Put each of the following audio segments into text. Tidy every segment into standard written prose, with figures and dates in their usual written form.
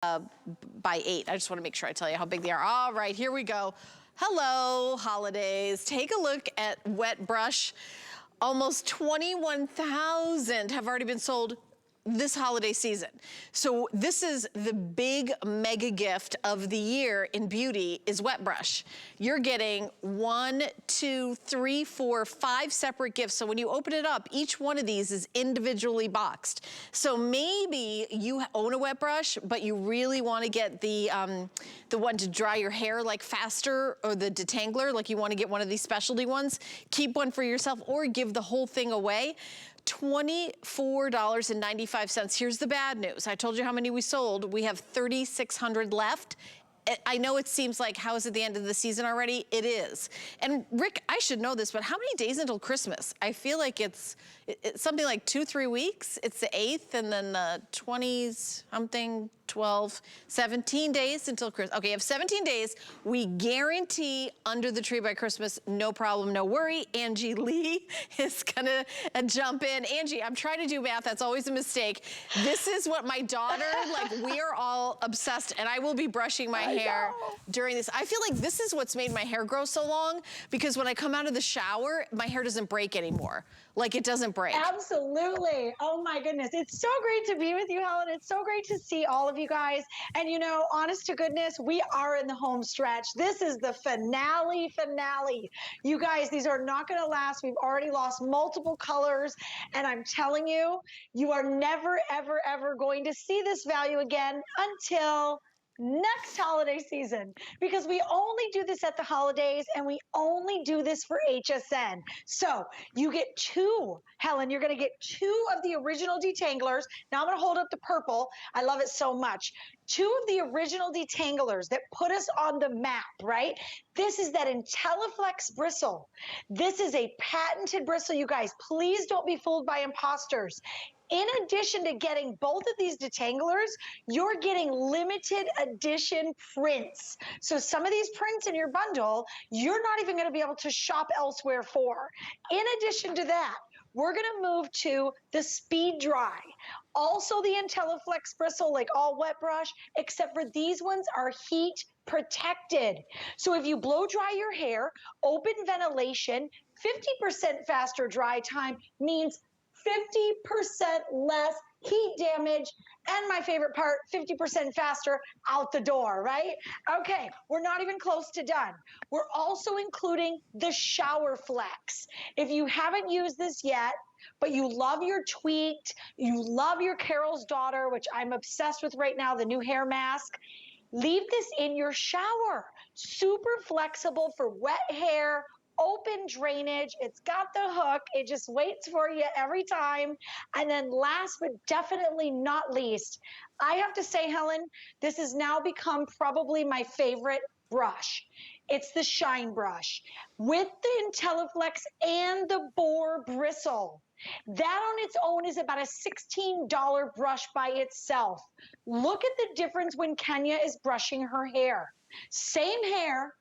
by 8. I just want to make sure I tell you how big they are. All right, here we go. Hello, holidays. Take a look at Wet Brush. Almost 21,000 have already been sold this holiday season. So this is the big mega gift of the year in beauty is Wet Brush. You're getting 1, 2, 3, 4, 5 separate gifts. So when you open it up, each one of these is individually boxed. So maybe you own a Wet Brush, but you really want to get the one to dry your hair like faster, or the Detangler, like you want to get one of these specialty ones. Keep one for yourself or give the whole thing away. $24.95. Here's the bad news. I told you how many we sold. We have 3,600 left. I know it seems like, how is it the end of the season already? It is. And Rick, I should know this, but how many days until Christmas? I feel like it's something like 2-3 weeks. It's the 8th and then the 20s, something, 12, 17 days until Christmas. Okay, you have 17 days. We guarantee under the tree by Christmas, no problem, no worry. Angie Lee is gonna jump in. Angie, I'm trying to do math. That's always a mistake. This is what my daughter, like, we are all obsessed, and I will be brushing my hair during this. I feel like this is what's made my hair grow so long, because when I come out of the shower, my hair doesn't break anymore. Like, it doesn't break. Absolutely. Oh my goodness. It's so great to be with you, Helen. It's so great to see all of you guys. And you know, honest to goodness, we are in the home stretch. This is the finale. You guys, these are not going to last. We've already lost multiple colors. And I'm telling you, you are never, ever, ever going to see this value again until next holiday season, because we only do this at the holidays and we only do this for HSN. So you get 2, Helen, you're going to get 2 of the original detanglers. Now I'm going to hold up the purple. I love it so much. 2 of the original detanglers that put us on the map, right? This is that IntelliFlex bristle. This is a patented bristle, you guys. Please don't be fooled by imposters. In addition to getting both of these detanglers, you're getting limited edition prints. So some of these prints in your bundle, you're not even going to be able to shop elsewhere for. In addition to that, we're going to move to the Speed Dry. Also the IntelliFlex bristle, like all Wet Brush, except for these ones are heat protected. So if you blow dry your hair, open ventilation, 50% faster dry time means 50% less heat damage, and my favorite part, 50% faster out the door, right? Okay, we're not even close to done. We're also including the Shower Flex. If you haven't used this yet, but you love your Tweaked, you love your Carol's Daughter, which I'm obsessed with right now, the new hair mask, leave this in your shower. Super flexible for wet hair, open drainage. It's got the hook. It just waits for you every time. And then last but definitely not least, I have to say, Helen, this has now become probably my favorite brush. It's the Shine Brush with the IntelliFlex and the Boar bristle. That on its own is about a $16 brush by itself. Look at the difference when Kenya is brushing her hair. Same hair,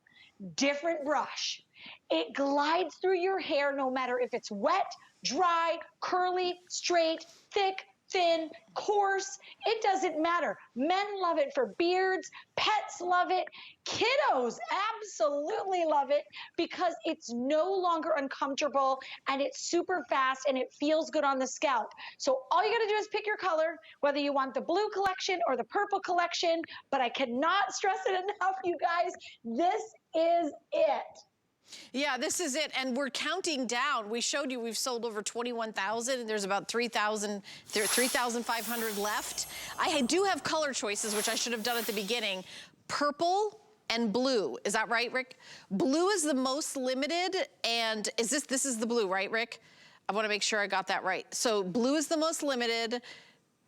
different brush. It glides through your hair no matter if it's wet, dry, curly, straight, thick, thin, coarse. It doesn't matter. Men love it for beards. Pets love it. Kiddos absolutely love it because it's no longer uncomfortable and it's super fast and it feels good on the scalp. So all you got to do is pick your color, whether you want the blue collection or the purple collection. But I cannot stress it enough, you guys. This is it. Yeah, this is it, and we're counting down. We showed you we've sold over 21,000, and there's about 3,500 left. I do have color choices, which I should have done at the beginning. Purple and blue, is that right, Rick? Blue is the most limited, and this is the blue, right, Rick? I wanna make sure I got that right. So blue is the most limited.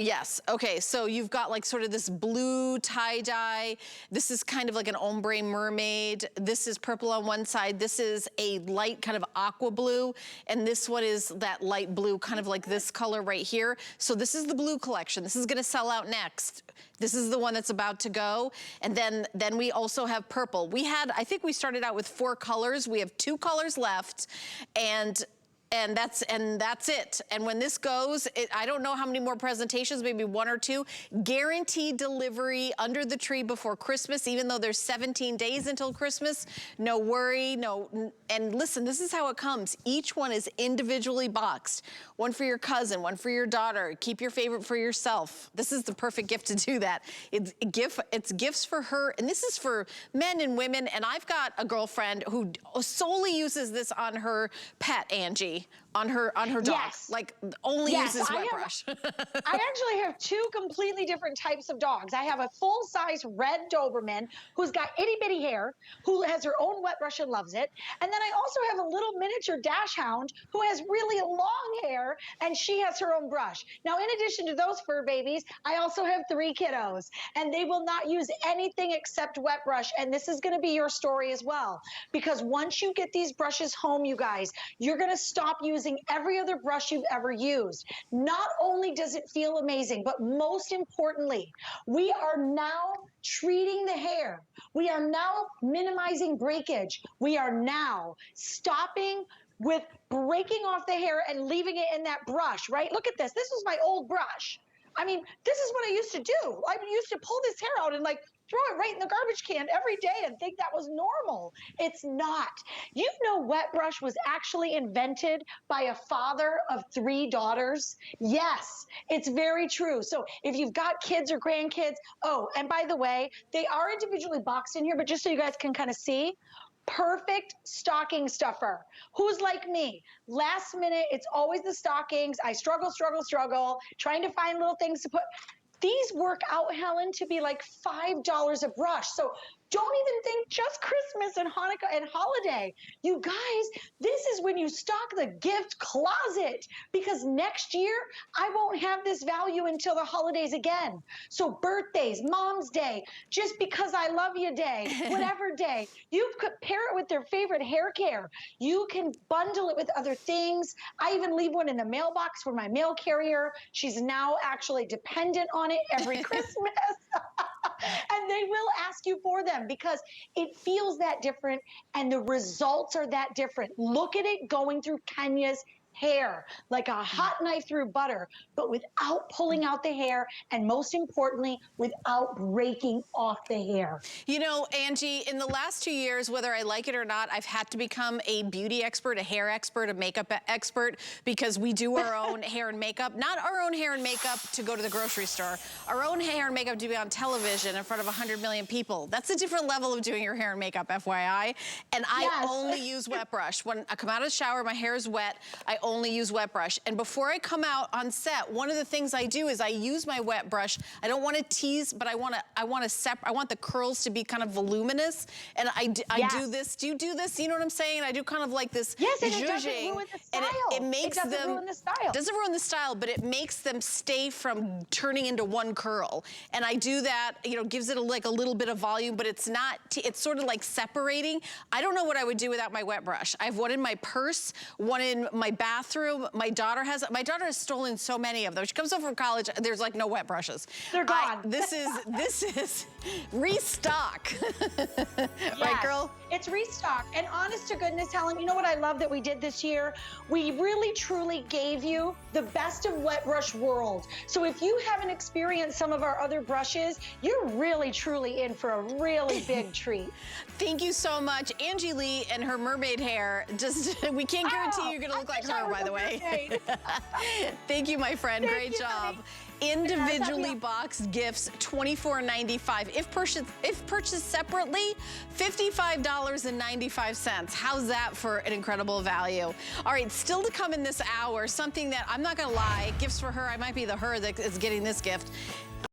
Yes, okay, so you've got like sort of this blue tie-dye. This is kind of like an ombre mermaid. This is purple on one side. This is a light kind of aqua blue. And this one is that light blue, kind of like this color right here. So this is the blue collection. This is gonna sell out next. This is the one that's about to go. And then we also have purple. I think we started out with 4 colors. We have 2 colors left. And And that's it. And when this goes, I don't know how many more presentations, maybe 1 or 2. Guaranteed delivery under the tree before Christmas, even though there's 17 days until Christmas. No worry, no. And listen, this is how it comes. Each one is individually boxed. One for your cousin, one for your daughter. Keep your favorite for yourself. This is the perfect gift to do that. It's gifts for her, and this is for men and women. And I've got a girlfriend who solely uses this on her pet, Angie. On her dog, yes. like only uses wet brush. I actually have 2 completely different types of dogs. I have a full-size red Doberman who's got itty-bitty hair, who has her own wet brush and loves it. And then I also have a little miniature dachshund who has really long hair, and she has her own brush. Now, in addition to those fur babies, I also have 3 kiddos, and they will not use anything except wet brush. And this is going to be your story as well, because once you get these brushes home, you guys, you're going to stop using every other brush you've ever used. Not only does it feel amazing, but most importantly, we are now treating the hair. We are now minimizing breakage. We are now stopping with breaking off the hair and leaving it in that brush, right? Look at this. This was my old brush. I mean, this is what I used to do. I used to pull this hair out and like throw it right in the garbage can every day and think that was normal. It's not. You know, wet brush was actually invented by a father of 3 daughters. Yes, it's very true. So if you've got kids or grandkids, oh, and by the way, they are individually boxed in here, but just so you guys can kind of see, perfect stocking stuffer. Who's like me? Last minute, it's always the stockings. I struggle, trying to find little things to put. These work out, Helen, to be like $5 a brush. So don't even think just Christmas and Hanukkah and holiday. You guys, this is when you stock the gift closet, because next year I won't have this value until the holidays again. So birthdays, Mom's Day, just because I love you day, whatever day, you could pair it with their favorite hair care. You can bundle it with other things. I even leave one in the mailbox for my mail carrier. She's now actually dependent on it every Christmas. And they will ask you for them because it feels that different and the results are that different. Look at it going through Kenya's hair like a hot knife through butter, but without pulling out the hair, and most importantly, without breaking off the hair. You know, Angie, in the last 2 years, whether I like it or not, I've had to become a beauty expert, a hair expert, a makeup expert, because we do our own hair and makeup. Not our own hair and makeup to go to the grocery store, our own hair and makeup to be on television in front of 100 million people. That's a different level of doing your hair and makeup, FYI. And I only use wet brush. When I come out of the shower, my hair is wet, I only use wet brush. And before I come out on set, one of the things I do is I use my wet brush. I don't want to tease, but I want the curls to be kind of voluminous. And I do this. Do you do this? You know what I'm saying? I do kind of like this. Yes, and it doesn't ruin the style. And it makes them, ruin the style. Doesn't ruin the style, but it makes them stay from turning into one curl. And I do that, you know, gives it like a little bit of volume, but it's not, it's sort of like separating. I don't know what I would do without my wet brush. I have one in my purse, one in my bathroom. My daughter has stolen so many of them. She comes home from college, there's like no wet brushes. They're gone. This is restock. Yes, right, girl? It's restock. And honest to goodness, Helen, you know what I love that we did this year? We really, truly gave you the best of wet brush world. So if you haven't experienced some of our other brushes, you're really, truly in for a really big treat. Thank you so much. Angie Lee and her mermaid hair, just, we can't guarantee you're gonna look like her, by the way. Thank you, my friend. Great job. Honey. Individually boxed gifts, $24.95. If purchased separately, $55.95. How's that for an incredible value? All right, still to come in this hour, something that I'm not gonna lie, gifts for her. I might be the her that is getting this gift.